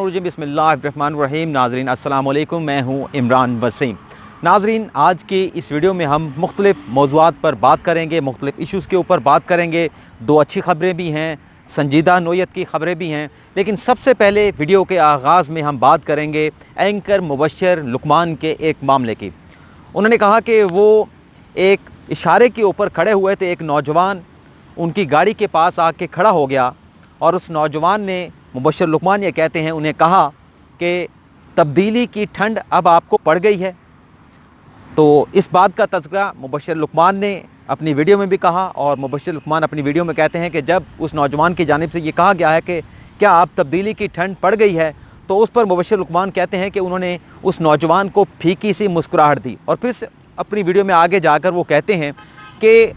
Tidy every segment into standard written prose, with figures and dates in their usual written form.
बिस्मिल्लाहिर्रहमानिर्रहीम। नाज़रीन अस्सलाम वालेकुम, मैं हूँ इमरान वसीम। नाज़रीन, आज की इस वीडियो में हम मुख्तलिफ़ मौज़ूआत पर बात करेंगे, मुख्तलिफ़ इशूज़ के ऊपर बात करेंगे। दो अच्छी ख़बरें भी हैं, संजीदा नोयत की ख़बरें भी हैं। लेकिन सबसे पहले वीडियो के आगाज़ में हम बात करेंगे एंकर मुबश्शिर लुकमान के एक मामले की। उन्होंने कहा कि वो एक इशारे के ऊपर खड़े हुए थे, एक नौजवान उनकी गाड़ी के पास आके खड़ा हो गया और उस नौजवान ने, मुबश्शिर लुकमान ये कहते हैं, उन्हें कहा कि तब्दीली की ठंड अब आपको पड़ गई है। तो इस बात का तज़किरा मुबश्शिर लुकमान ने अपनी वीडियो में भी कहा और मुबश्शिर लुकमान अपनी वीडियो में कहते हैं कि जब उस नौजवान की जानिब से ये कहा गया है कि क्या आप तब्दीली की ठंड पड़ गई है, तो उस पर मुबश्शिर लुकमान कहते हैं कि उन्होंने उस नौजवान को फीकी सी मुस्कुराहट दी। और फिर अपनी वीडियो में आगे जाकर वो कहते हैं कि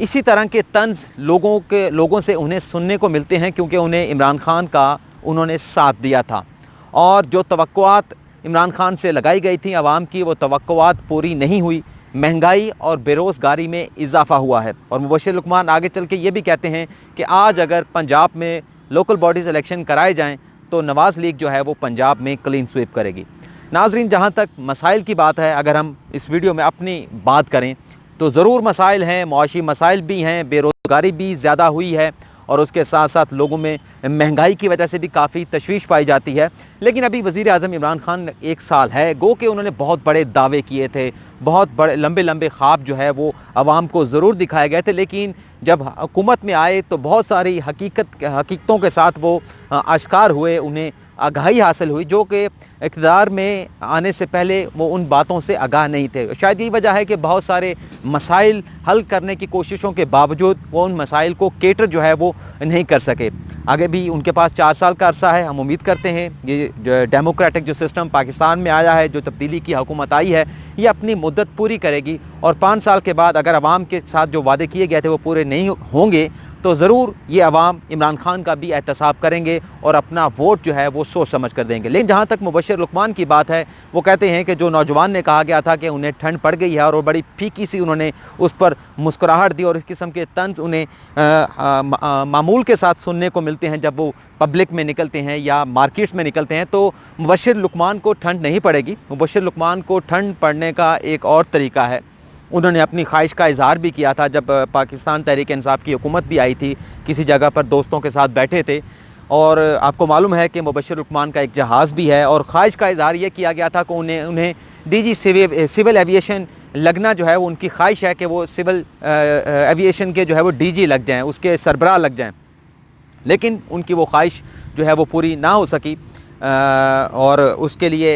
इसी तरह के तंज़ लोगों से उन्हें सुनने को मिलते हैं, क्योंकि उन्हें इमरान खान का उन्होंने साथ दिया था और जो तवक्कुआत इमरान खान से लगाई गई थी आवाम की, वो तवक्कुआत पूरी नहीं हुई। महंगाई और बेरोज़गारी में इजाफ़ा हुआ है। और मुबश्शिर लुकमान आगे चल के ये भी कहते हैं कि आज अगर पंजाब में लोकल बॉडीज़ इलेक्शन कराए जाएँ तो नवाज़ लीग जो है वो पंजाब में क्लीन स्वीप करेगी। नाज़रीन, जहाँ तक मसाइल की बात है, अगर हम इस वीडियो में अपनी बात करें तो ज़रूर मसाइल हैं, मुआशी मसाइल भी हैं, बेरोज़गारी भी ज़्यादा हुई है और उसके साथ साथ लोगों में महंगाई की वजह से भी काफ़ी तशवीश पाई जाती है। लेकिन अभी वज़ीर आज़म इमरान खान एक साल है गो कि उन्होंने बहुत बड़े दावे किए थे, बहुत बड़े लंबे लंबे ख्वाब जो है वो आवाम को ज़रूर दिखाए गए थे। लेकिन जब हुकूमत में आए तो बहुत सारी हकीकतों के साथ वो आश्कार हुए, उन्हें आगाही हासिल हुई, जो कि इक़्तिदार में आने से पहले वो उन बातों से आगाह नहीं थे। शायद यही वजह है कि बहुत सारे मसाइल हल करने की कोशिशों के बावजूद वो उन मसाइल को केटर जो है वो नहीं कर सके। आगे भी उनके पास 4 साल का अरसा है। हम उम्मीद करते हैं ये जो डेमोक्रेटिक जो सिस्टम पाकिस्तान में आया है, जो तब्दीली की हुकूमत आई है, ये अपनी मुद्दत पूरी करेगी और 5 साल के बाद अगर आवाम के साथ जो वादे किए गए थे वो पूरे नहीं होंगे तो ज़रूर ये आवाम इमरान खान का भी एहतसाब करेंगे और अपना वोट जो है वो सोच समझ कर देंगे। लेकिन जहाँ तक मुबश्शिर लुकमान की बात है, वो कहते हैं कि जो नौजवान ने कहा गया था कि उन्हें ठंड पड़ गई है और वो बड़ी फीकी सी उन्होंने उस पर मुस्कुराहट दी और इस किस्म के तंज़ उन्हें मामूल के साथ सुनने को मिलते हैं जब वो पब्लिक में निकलते हैं या मार्केट्स में निकलते हैं, तो मुबश्शिर लुकमान को ठंड नहीं पड़ेगी। मुबश्शिर लुकमान को ठंड पड़ने का एक और तरीका है। उन्होंने अपनी ख्वाहिश का इज़हार भी किया था जब पाकिस्तान तहरीक इंसाफ की हुकूमत भी आई थी, किसी जगह पर दोस्तों के साथ बैठे थे और आपको मालूम है कि मुबश्शिर लुकमान का एक जहाज़ भी है और ख्वाहिश का इज़हार ये किया गया था कि उन्हें डीजी सिविल एविएशन लगना जो है वो उनकी ख्वाहिश है कि वो सिविल एविएशन के जो है वो डीजी लग जाएँ, उसके सरबराह लग जाएँ। लेकिन उनकी वो ख्वाहिश जो है वो पूरी ना हो सकी और उसके लिए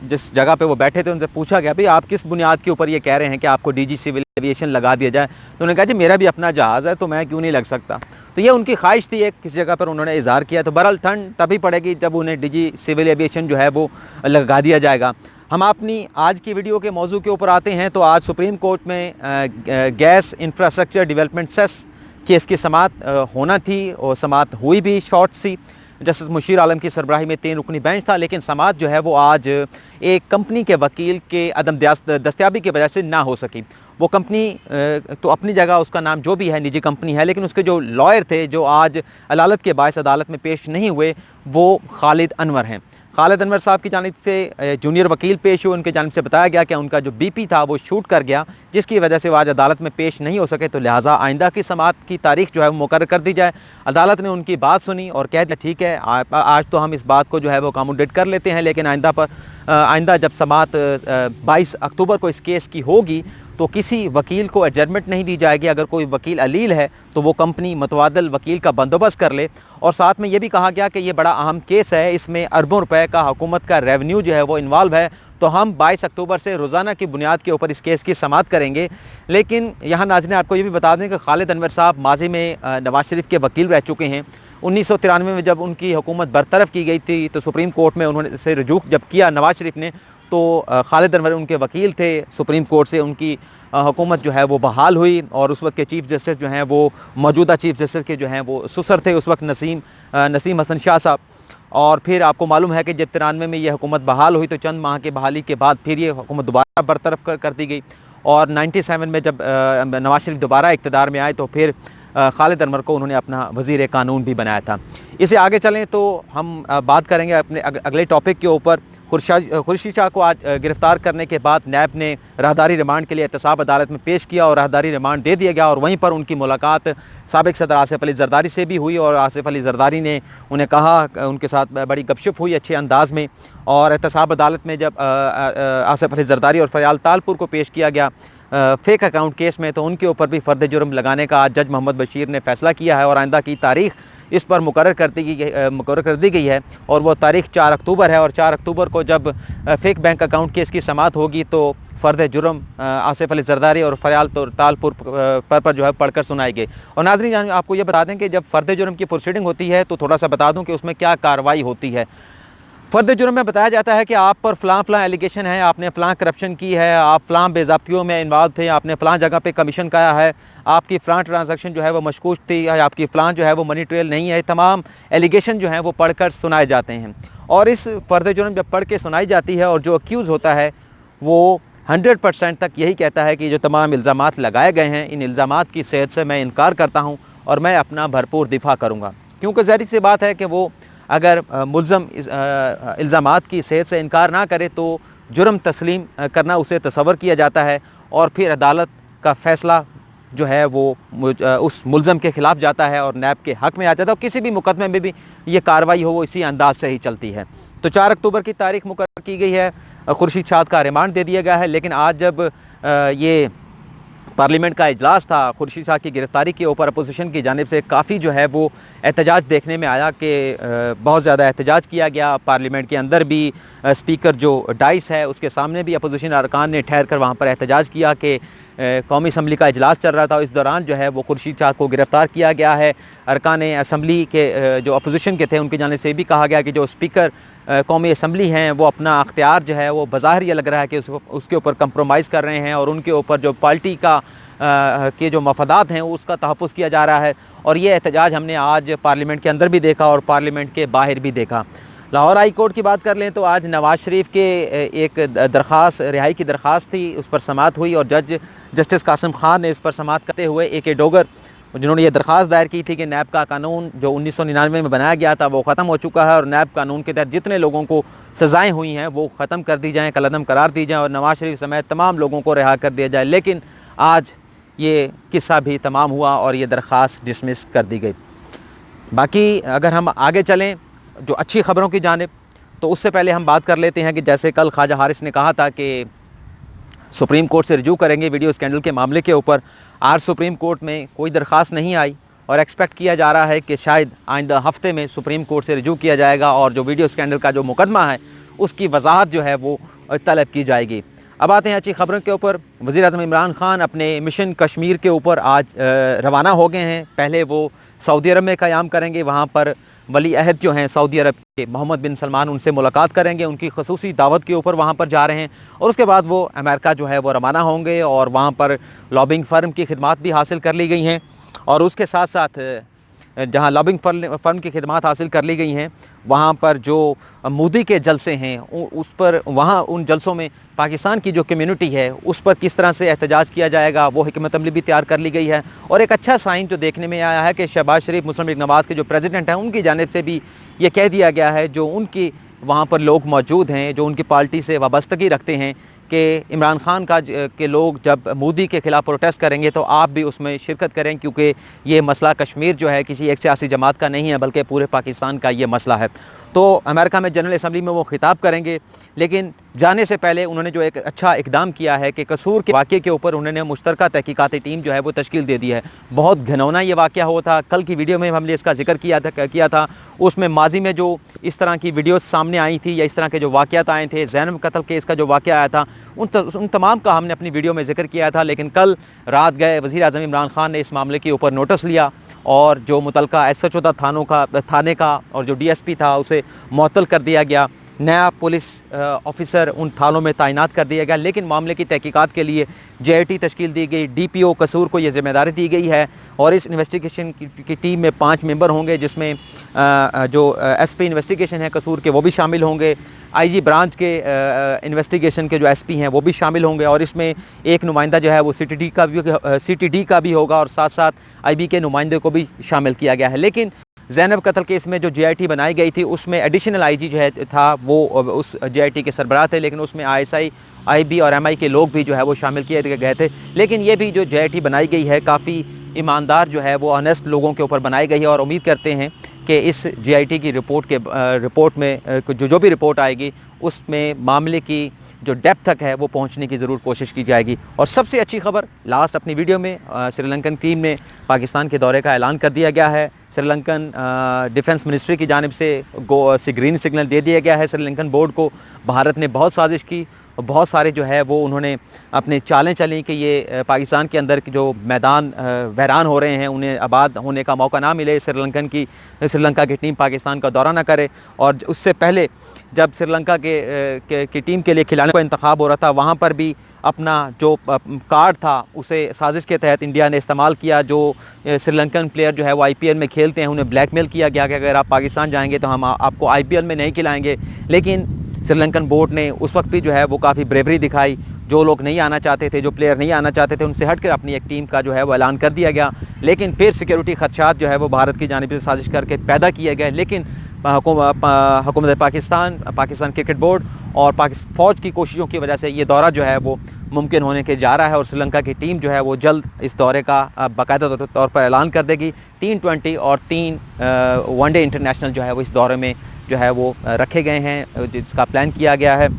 जिस जगह पे वो बैठे थे उनसे पूछा गया, भाई आप किस बुनियाद के ऊपर ये कह रहे हैं कि आपको डीजी सिविल एविएशन लगा दिया जाए? तो उन्होंने कहा जी मेरा भी अपना जहाज़ है तो मैं क्यों नहीं लग सकता। तो ये उनकी ख्वाहिश थी, एक किसी जगह पर उन्होंने इज़हार किया। तो बहरहाल ठंड तभी पड़ेगी जब उन्हें डीजी सिविल एविएशन जो है वो लगा दिया जाएगा। हम अपनी आज की वीडियो के मौजू के ऊपर आते हैं। तो आज सुप्रीम कोर्ट में gas infrastructure development cess case की समाअत होना थी और समाअत हुई भी शॉर्ट सी। जस्टिस मुशीर आलम की सरबराही में 3 रुकनी बेंच था, लेकिन समाअत जो है वो आज एक कंपनी के वकील के अदम दस्तयाबी की वजह से ना हो सकी। वो कंपनी तो अपनी जगह उसका नाम जो भी है निजी कंपनी है, लेकिन उसके जो लॉयर थे जो आज अदालत के बायस अदालत में पेश नहीं हुए वो खालिद अनवर हैं। खालिद अनवर साहब की जानिब से जूनियर वकील पेश हुए, उनके जानिब से बताया गया कि उनका जो बीपी था वो शूट कर गया, जिसकी वजह से वो आज अदालत में पेश नहीं हो सके। तो लिहाजा आइंदा की समाअत की तारीख जो है वो मुकर्रर कर दी जाए। अदालत ने उनकी बात सुनी और कह दिया ठीक है, आज तो हम इस बात को जो है वो अकोमोडेट कर लेते हैं, लेकिन आइंदा जब समाअत 22 अक्टूबर को इस केस की होगी तो किसी वकील को एडजर्मेंट नहीं दी जाएगी। अगर कोई वकील अलील है तो वो कंपनी मतवादल वकील का बंदोबस्त कर ले। और साथ में ये भी कहा गया कि ये बड़ा अहम केस है, इसमें अरबों रुपए का हुकूमत का रेवेन्यू जो है वो इन्वॉल्व है, तो हम 22 अक्टूबर से रोज़ाना की बुनियाद के ऊपर इस केस की समाअत करेंगे। लेकिन यहाँ नाज़रीन आपको ये भी बता दें कि खालिद अनवर साहब माजी में नवाज शरीफ के वकील रह चुके हैं। 1993 में जब उनकी हुकूमत बरतरफ की गई थी तो सुप्रीम कोर्ट में उन्होंने से रजू जब किया नवाज शरीफ ने, तो खालिद अनवर उनके वकील थे। सुप्रीम कोर्ट से उनकी हुकूमत जो है वो बहाल हुई और उस वक्त के चीफ़ जस्टिस जो हैं वो मौजूदा चीफ़ जस्टिस के जो हैं वो ससुर थे उस वक्त नसीम हसन शाह साहब। और फिर आपको मालूम है कि जब 93 में ये हुकूमत बहाल हुई तो चंद माह के बहाली के बाद फिर ये हुकूमत दोबारा बरतरफ कर दी गई और 97 में जब नवाज शरीफ दोबारा इक़्तिदार में आए तो फिर खालिद अनवर को उन्होंने अपना वज़ीर कानून भी बनाया था। इसे आगे चलें तो हम बात करेंगे अपने अगले टॉपिक के ऊपर। खुर्शीद शाह को आज गिरफ़्तार करने के बाद नैब ने राहदारी रिमांड के लिए एहतसाब अदालत में पेश किया और राहदारी रिमांड दे दिया गया, और वहीं पर उनकी मुलाकात साबिक़ सदर आसिफ अली ज़रदारी से भी हुई और आसिफ अली ज़रदारी ने उन्हें कहा, उनके साथ बड़ी गपशप हुई अच्छे अंदाज़ में। और एहतसाब अदालत में जब आसिफ अली ज़रदारी और फ़याल तालपुर को पेश किया गया फ़ेक अकाउंट केस में, तो उनके ऊपर भी फ़र्द जुर्म लगाने का आज जज मोहम्मद बशीर ने फ़ैसला किया है और आइंदा की तारीख़ इस पर मुकर्रर कर दी गई है, और वो तारीख़ 4 अक्टूबर है। और 4 अक्टूबर को जब फ़ेक बैंक अकाउंट केस की समाअत होगी तो फ़र्द जुर्म आसिफ अली ज़रदारी और फ़याल तालपुर पर जो है पढ़कर सुनाई गई। और नाज़रीन, आपको ये बता दें कि जब फ़र्द जुर्म की प्रोसीडिंग होती है तो थोड़ा सा बता दूँ कि उसमें क्या कार्रवाई होती है। फ़र्द जुर्म में बताया जाता है कि आप पर फ़लाँ एलिगेशन है, आपने फ़लाँ करप्शन की है, आप फ़लाँ बेज़ाब्तियों में इन्वॉल्व थे, आपने फ़लाँ जगह पे कमीशन खाया है, आपकी फ़लाँ ट्रांजैक्शन जो है वो मशकूक थी, आपकी फ़लाँ जो है वो मनी ट्रेल नहीं है। तमाम एलिगेशन जो हैं वो पढ़कर सुनाए जाते हैं, और इस फ़र्द जुर्म जब पढ़ के सुनाई जाती है और जो अक्यूज़ होता है वो 100% तक यही कहता है कि जो तमाम इल्ज़ामात लगाए गए हैं, इन इल्ज़ामात की सेहत से मैं इनकार करता हूँ और मैं अपना भरपूर दिफ़ा करूँगा। क्योंकि ज़ाहिर सी बात है कि वो अगर मुल्ज़म इल्ज़ामात की सेहत से इनकार ना करे तो जुर्म तस्लीम करना उसे तसव्वुर किया जाता है, और फिर अदालत का फ़ैसला जो है वो उस मुल्ज़म के ख़िलाफ़ जाता है और नैब के हक़ में आ जाता है। और किसी भी मुकदमे में भी ये कार्रवाई हो वो इसी अंदाज़ से ही चलती है। तो 4 अक्टूबर की तारीख़ मुकर्रर की गई है, खुर्शीद शाह का रिमांड दे दिया गया है। लेकिन आज जब ये पार्लियामेंट का इजलास था, खुर्शीद शाह की गिरफ़्तारी के ऊपर अपोजिशन की जानिब से काफ़ी जो है वो एहतजाज देखने में आया कि बहुत ज़्यादा एहतजाज किया गया। पार्लियामेंट के अंदर भी स्पीकर जो डाइस है उसके सामने भी अपोजिशन अरकान ने ठहर कर वहाँ पर एहतजाज किया कि कौमी असम्बली का इजलास चल रहा था, इस दौरान जो है वो खुर्शीद शाह को गिरफ़्तार किया गया है। अरकान असम्बली के जो अपोजिशन के थे उनकी जानिब से भी कहा गया कि जो स्पीकर कौमी असम्बली हैं वो अपना अख्तियार जो है वो बज़ाहिर ये लग रहा है कि उसके ऊपर कंप्रोमाइज़ कर रहे हैं, और उनके ऊपर जो पार्टी का के जो मफादात हैं उसका तहफ़्फ़ुज़ किया जा रहा है। और ये एहतजाज हमने आज पार्लियामेंट के अंदर भी देखा और पार्लियामेंट के बाहर भी देखा। लाहौर हाई कोर्ट की बात कर लें तो आज नवाज़ शरीफ के एक दरख्वास्त, रिहाई की दरख्वास्त थी, उस पर समाअत हुई और जज जस्टिस कासिम खान ने इस पर समाअत करते हुए AK डोगर, जिन्होंने ये दरख्वास्त दायर की थी कि नैब का कानून जो 1999 में बनाया गया था वो ख़त्म हो चुका है और नैब कानून के तहत जितने लोगों को सज़ाएँ हुई हैं वो ख़त्म कर दी जाएँ, कलअदम करार दी जाएँ और नवाज़ शरीफ समेत तमाम लोगों को रिहा कर दिया जाए। लेकिन आज ये किस्सा भी तमाम हुआ और ये दरख्वास्त डिसमिस कर दी गई। बाकी अगर हम आगे चलें जो अच्छी ख़बरों की जानिब, तो उससे पहले हम बात कर लेते हैं कि जैसे कल ख्वाजा हारिस ने कहा था कि सुप्रीम कोर्ट से रिजू करेंगे वीडियो स्कैंडल के मामले के ऊपर। आज सुप्रीम कोर्ट में कोई दरख्वास्त नहीं आई और एक्सपेक्ट किया जा रहा है कि शायद आइंदा हफ्ते में सुप्रीम कोर्ट से रिजू किया जाएगा और जो वीडियो स्कैंडल का जो मुकदमा है उसकी वजाहत जो है वो तलब की जाएगी। अब आते हैं अच्छी खबरों के ऊपर। वज़ीर-ए-आज़म इमरान खान अपने मिशन कश्मीर के ऊपर आज रवाना हो गए हैं। पहले वो सऊदी अरब में क़याम करेंगे, वहाँ पर वली अहद जो हैं सऊदी अरब के मोहम्मद बिन सलमान, उनसे मुलाकात करेंगे, उनकी खसूसी दावत के ऊपर वहाँ पर जा रहे हैं। और उसके बाद वो अमेरिका जो है वो रवाना होंगे और वहाँ पर लॉबिंग फ़र्म की खिदमात भी हासिल कर ली गई हैं। और उसके साथ साथ जहाँ लॉबिंग फ़र्म की खिदमात हासिल कर ली गई हैं, वहाँ पर जो मोदी के जलसे हैं उस पर, वहाँ उन जलसों में पाकिस्तान की जो कम्युनिटी है उस पर किस तरह से एहतजाज किया जाएगा वो हिकमत अमली भी तैयार कर ली गई है। और एक अच्छा साइन जो देखने में आया है कि शहबाज शरीफ मुस्लिम लीग नवाज़ के जो प्रेसिडेंट हैं उनकी जानिब से भी ये कह दिया गया है, जो उनकी वहाँ पर लोग मौजूद हैं जो उनकी पार्टी से वाबस्तगी रखते हैं, कि इमरान खान के लोग जब मोदी के ख़िलाफ़ प्रोटेस्ट करेंगे तो आप भी उसमें शिरकत करें, क्योंकि ये मसला कश्मीर जो है किसी एक सियासी जमात का नहीं है बल्कि पूरे पाकिस्तान का ये मसला है। तो अमेरिका में जनरल असम्बली में वो ख़िताब करेंगे। लेकिन जाने से पहले उन्होंने जो एक अच्छा इकदाम किया है कि कसूर के वाक़े के ऊपर उन्होंने मुश्तरका तहकीकाती टीम जो है वो तश्कील दे दी है। बहुत घिनौना ये वाक़या हुआ था, कल की वीडियो में हमने इसका जिक्र किया था। उसमें माजी में जो इस तरह की वीडियोस सामने आई थी या इस तरह के जो वाक़यात आए थे, ज़ैनब कत्ल केस का जो वाक़या आया था, उन तमाम का हमने अपनी वीडियो में जिक्र किया था। लेकिन कल रात गए वज़ीर-ए-आज़म इमरान खान ने इस मामले के ऊपर नोटिस लिया और जो मुतलका SHO था थाने का और जो DSP था उसे मुअत्तल कर दिया गया। नया पुलिस ऑफिसर उन थानों में तैनात कर दिया गया। लेकिन मामले की तहकीकात के लिए JIT तश्कील दी गई, DPO कसूर को ये ज़िम्मेदारी दी गई है और इस इन्वेस्टिगेशन की टीम में 5 मेंबर होंगे, जिसमें जो SP इन्वेस्टिगेशन है कसूर के वो भी शामिल होंगे। आईजी ब्रांच के इन्वेस्टिगेशन के जो एसपी हैं वो भी शामिल होंगे और इसमें एक नुमाइंदा जो है वो सीटीडी का भी होगा और साथ साथ आईबी के नुमाइंदे को भी शामिल किया गया है। लेकिन ज़ैनब कत्ल केस में जो जीआईटी बनाई गई थी उसमें एडिशनल आईजी जो है था वो उस जीआईटी के सरबराह थे, लेकिन उसमें आईएसआई, आईबी और एमआई के लोग भी जो है वो शामिल किए गए थे। लेकिन ये भी जो जीआईटी बनाई गई है काफ़ी ईमानदार जो है वो ऑनेस्ट लोगों के ऊपर बनाई गई है और उम्मीद करते हैं कि इस जीआईटी की रिपोर्ट में जो भी रिपोर्ट आएगी उसमें मामले की जो डेप्थ तक है वो पहुंचने की ज़रूर कोशिश की जाएगी। और सबसे अच्छी खबर लास्ट अपनी वीडियो में श्रीलंकन टीम ने पाकिस्तान के दौरे का ऐलान कर दिया गया है। श्रीलंकन डिफेंस मिनिस्ट्री की जानिब से ग्रीन सिग्नल दे दिया गया है श्रीलंकन बोर्ड को। भारत ने बहुत साजिश की, बहुत सारे जो है वो उन्होंने अपने चालें चली कि ये पाकिस्तान के अंदर जो मैदान वैरान हो रहे हैं उन्हें आबाद होने का मौका ना मिले, श्रीलंका की टीम पाकिस्तान का दौरा ना करे। और उससे पहले जब श्रीलंका की टीम के लिए खिलाने का इंतखाब हो रहा था वहाँ पर भी अपना जो कार्ड था उसे साजिश के तहत इंडिया ने इस्तेमाल किया। जो श्रीलंकन प्लेयर जो है वो आईपीएल में खेलते हैं उन्हें ब्लैकमेल किया गया कि अगर आप पाकिस्तान जाएंगे तो हम आपको आईपीएल में नहीं खिलाएंगे। लेकिन श्रीलंकन बोर्ड ने उस वक्त भी जो है वो काफ़ी ब्रेवरी दिखाई। जो लोग नहीं आना चाहते थे, जो प्लेयर नहीं आना चाहते थे, उनसे हटकर अपनी एक टीम का जो है वो ऐलान कर दिया गया। लेकिन फिर सिक्योरिटी खदशात जो है वो भारत की जानिब से साजिश करके पैदा किए गए। लेकिन हुकूमत पाकिस्तान क्रिकेट बोर्ड और फ़ौज की कोशिशों की वजह से ये दौरा जो है वो मुमकिन होने के जा रहा है और श्रीलंका की टीम जो है वो जल्द इस दौरे का बाकायदा तौर पर ऐलान कर देगी। 3 T20 और 3 वनडे इंटरनेशनल जो है वो इस दौरे में जो है वो रखे गए हैं, जिसका प्लान किया गया है।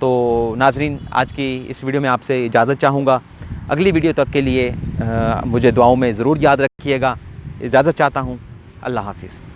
तो नाजरीन, आज की इस वीडियो में आपसे इजाज़त चाहूँगा। अगली वीडियो तक के लिए मुझे दुआओं में ज़रूर याद रखिएगा। इजाज़त चाहता हूँ। अल्लाह हाफिज़।